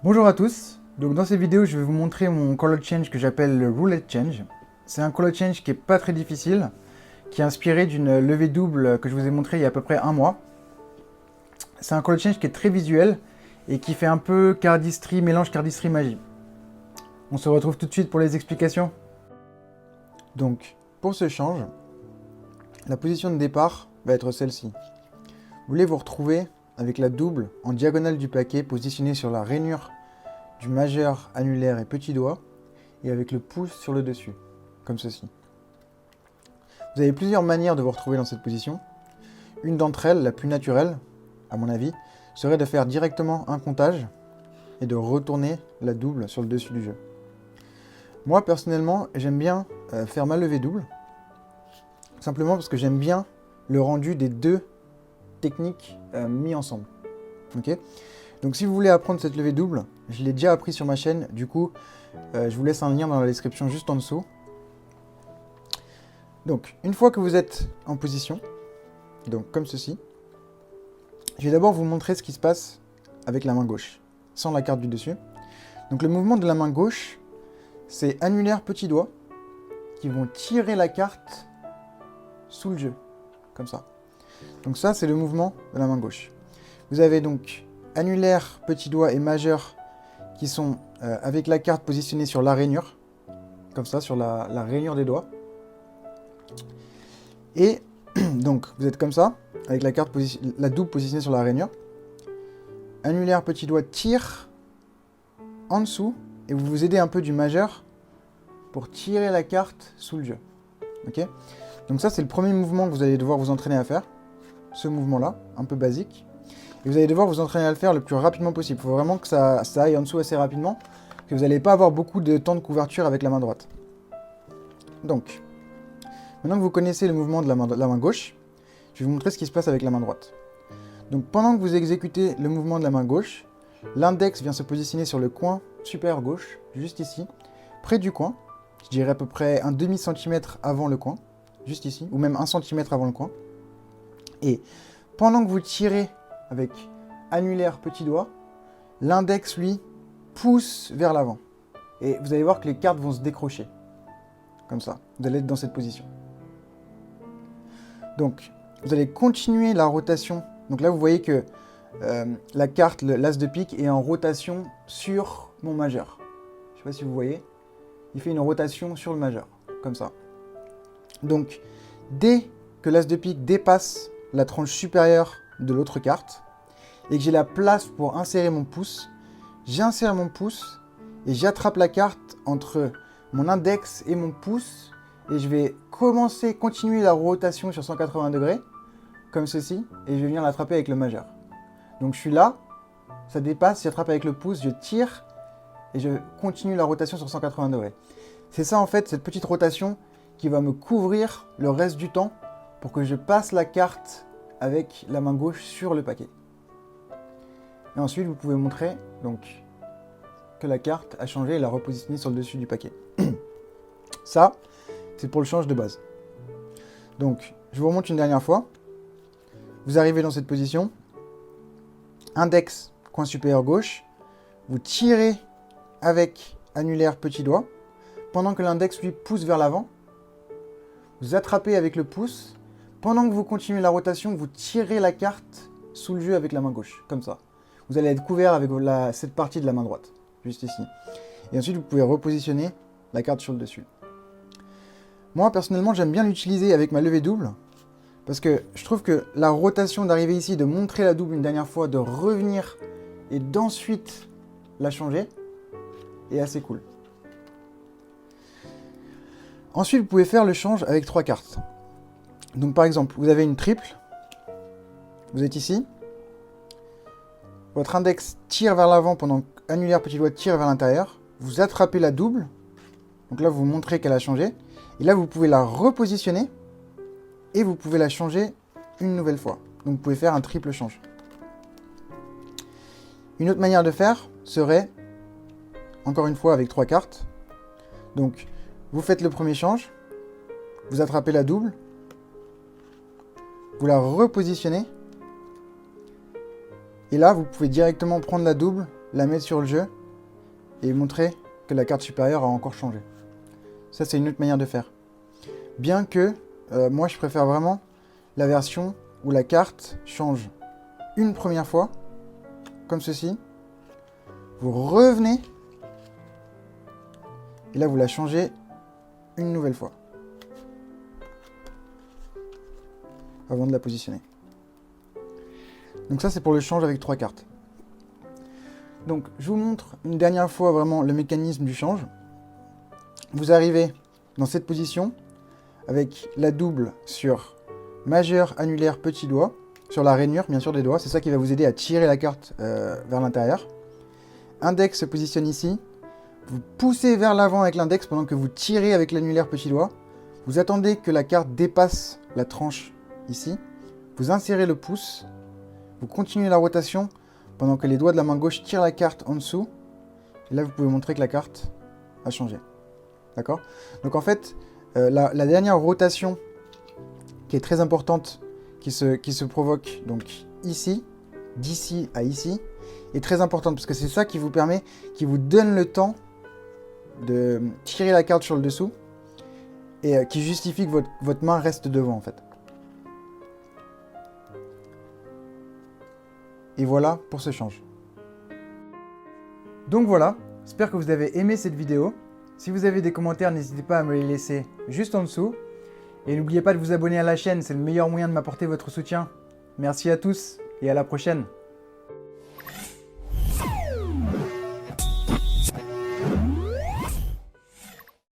Bonjour à tous, donc dans cette vidéo je vais vous montrer mon color change que j'appelle le roulette change. C'est un color change qui est pas très difficile, qui est inspiré d'une levée double que je vous ai montré il y a à peu près un mois. C'est un color change qui est très visuel et qui fait un peu cardistry, mélange cardistry magie. On se retrouve tout de suite pour les explications. Donc pour ce change, la position de départ va être celle-ci. Vous voulez vous retrouver avec la double en diagonale du paquet positionnée sur la rainure du majeur, annulaire et petit doigt et avec le pouce sur le dessus, comme ceci. Vous avez plusieurs manières de vous retrouver dans cette position. Une d'entre elles, la plus naturelle, à mon avis, serait de faire directement un comptage et de retourner la double sur le dessus du jeu. Moi, personnellement, j'aime bien faire ma levée double, simplement parce que j'aime bien le rendu des deux techniques mis ensemble. Ok. Donc si vous voulez apprendre cette levée double, je l'ai déjà appris sur ma chaîne, du coup je vous laisse un lien dans la description juste en dessous. Donc une fois que vous êtes en position, donc comme ceci, je vais d'abord vous montrer ce qui se passe avec la main gauche, sans la carte du dessus. Donc le mouvement de la main gauche, c'est annulaire petit doigt, qui vont tirer la carte sous le jeu, comme ça. Donc ça, c'est le mouvement de la main gauche. Vous avez donc annulaire, petit doigt et majeur qui sont avec la carte positionnée sur la rainure, comme ça, sur la rainure des doigts. Et donc, vous êtes comme ça, avec la double positionnée sur la rainure. Annulaire, petit doigt tire en dessous et vous vous aidez un peu du majeur pour tirer la carte sous le jeu. Ok ? Donc ça, c'est le premier mouvement que vous allez devoir vous entraîner à faire. Ce mouvement-là, un peu basique. Et vous allez devoir vous entraîner à le faire le plus rapidement possible. Il faut vraiment que ça aille en dessous assez rapidement, que vous n'allez pas avoir beaucoup de temps de couverture avec la main droite. Donc, maintenant que vous connaissez le mouvement de la main gauche, je vais vous montrer ce qui se passe avec la main droite. Donc pendant que vous exécutez le mouvement de la main gauche, l'index vient se positionner sur le coin supérieur gauche, juste ici, près du coin, je dirais à peu près un demi-centimètre avant le coin, juste ici, ou même 1 centimètre avant le coin. Et pendant que vous tirez avec annulaire petit doigt, l'index, lui, pousse vers l'avant. Et vous allez voir que les cartes vont se décrocher. Comme ça. Vous allez être dans cette position. Donc, vous allez continuer la rotation. Donc là, vous voyez que la carte, l'as de pique, est en rotation sur mon majeur. Je ne sais pas si vous voyez. Il fait une rotation sur le majeur. Comme ça. Donc, dès que l'as de pique dépasse la tranche supérieure de l'autre carte et que j'ai la place pour insérer mon pouce, j'insère mon pouce et j'attrape la carte entre mon index et mon pouce et je vais continuer la rotation sur 180 degrés comme ceci et je vais venir l'attraper avec le majeur. Donc je suis là, ça dépasse, j'attrape avec le pouce, je tire et je continue la rotation sur 180 degrés. C'est ça en fait, cette petite rotation qui va me couvrir le reste du temps pour que je passe la carte avec la main gauche sur le paquet. Et ensuite, vous pouvez montrer donc, que la carte a changé et la repositionner sur le dessus du paquet. Ça, c'est pour le change de base. Donc, je vous remonte une dernière fois. Vous arrivez dans cette position. Index, coin supérieur gauche. Vous tirez avec annulaire petit doigt. Pendant que l'index, lui, pousse vers l'avant. Vous attrapez avec le pouce. Pendant que vous continuez la rotation, vous tirez la carte sous le jeu avec la main gauche, comme ça. Vous allez être couvert avec cette partie de la main droite, juste ici. Et ensuite, vous pouvez repositionner la carte sur le dessus. Moi, personnellement, j'aime bien l'utiliser avec ma levée double, parce que je trouve que la rotation d'arriver ici, de montrer la double une dernière fois, de revenir et d'ensuite la changer, est assez cool. Ensuite, vous pouvez faire le change avec 3 cartes. Donc par exemple, vous avez une triple, vous êtes ici, votre index tire vers l'avant pendant qu'annulaire petit doigt tire vers l'intérieur, vous attrapez la double, Donc là, vous montrez qu'elle a changé. Et là, vous pouvez la repositionner et vous pouvez la changer une nouvelle fois. Donc, vous pouvez faire un triple change. Une autre manière de faire serait, encore une fois, avec 3 cartes. Donc, vous faites le premier change, vous attrapez la double, vous la repositionnez. Et là, vous pouvez directement prendre la double, la mettre sur le jeu et montrer que la carte supérieure a encore changé. Ça, c'est une autre manière de faire. Bien que, moi, je préfère vraiment la version où la carte change une première fois, comme ceci. Vous revenez, et là, vous la changez une nouvelle fois, avant de la positionner. Donc ça, c'est pour le change avec 3 cartes. Donc, je vous montre une dernière fois vraiment le mécanisme du change. Vous arrivez dans cette position avec la double sur majeur, annulaire, petit doigt, sur la rainure bien sûr des doigts, c'est ça qui va vous aider à tirer la carte vers l'intérieur. Index se positionne ici, vous poussez vers l'avant avec l'index pendant que vous tirez avec l'annulaire petit doigt, vous attendez que la carte dépasse la tranche ici, vous insérez le pouce, vous continuez la rotation pendant que les doigts de la main gauche tirent la carte en dessous, et là vous pouvez montrer que la carte a changé. D'accord? Donc en fait, la dernière rotation qui est très importante, qui se provoque donc ici, d'ici à ici, est très importante parce que c'est ça qui vous permet, qui vous donne le temps de tirer la carte sur le dessous et qui justifie que votre main reste devant en fait. Et voilà pour ce change. Donc voilà, j'espère que vous avez aimé cette vidéo. Si vous avez des commentaires, n'hésitez pas à me les laisser juste en dessous. Et n'oubliez pas de vous abonner à la chaîne, c'est le meilleur moyen de m'apporter votre soutien. Merci à tous et à la prochaine.